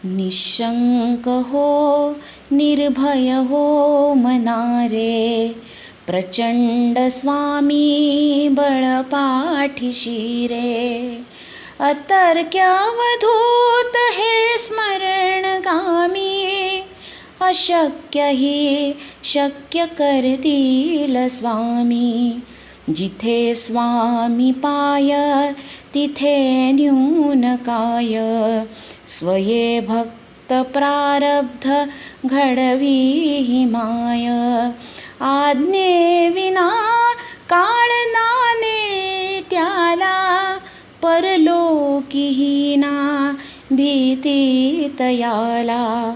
निशंक हो निर्भय हो मनारे, प्रचंड स्वामी बळ पाठीशी रे. अतर्क्यावधूत हे स्मरणगामी, अशक्य ही शक्य करतील स्वामी. जिथे स्वामी पाय तिथे न्यून काय, स्वये भक्त प्रारब्ध घडवी माय. आज्ञेविना काळ नाने त्याला, परलोकीहीना भीती तयाला.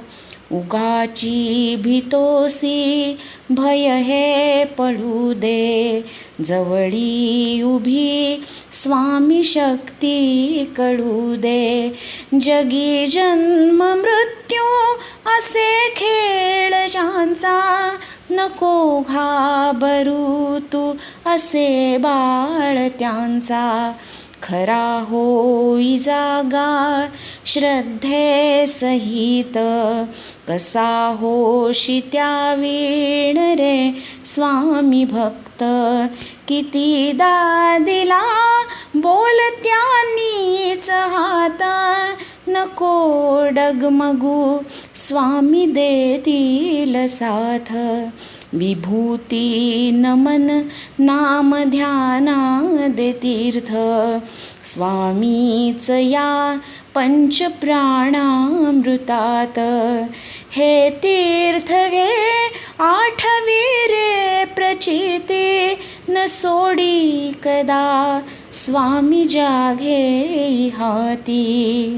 उगाची भीतोसी भय हे पडू दे, जवळी उभी स्वामी शक्ती कळू दे. जगी जन्म मृत्यू असे खेळ ज्यांचा, नको घाबरू तू असे बाळ त्यांचा. खरा होई जागा श्रद्धे सहित, कसा होशी त्या वीण रे स्वामी भक्त. कितीदा दिला बोल त्यांनीच हात, नको डगमगू स्वामी देतील साथ. विभूती नमन नाम ध्यानाद तीर्थ, स्वामीच या पंचप्राणामृतात. हे तीर्थ घे आठवी रे प्रचिती, न सोडी कदा स्वामी जाघे हाती.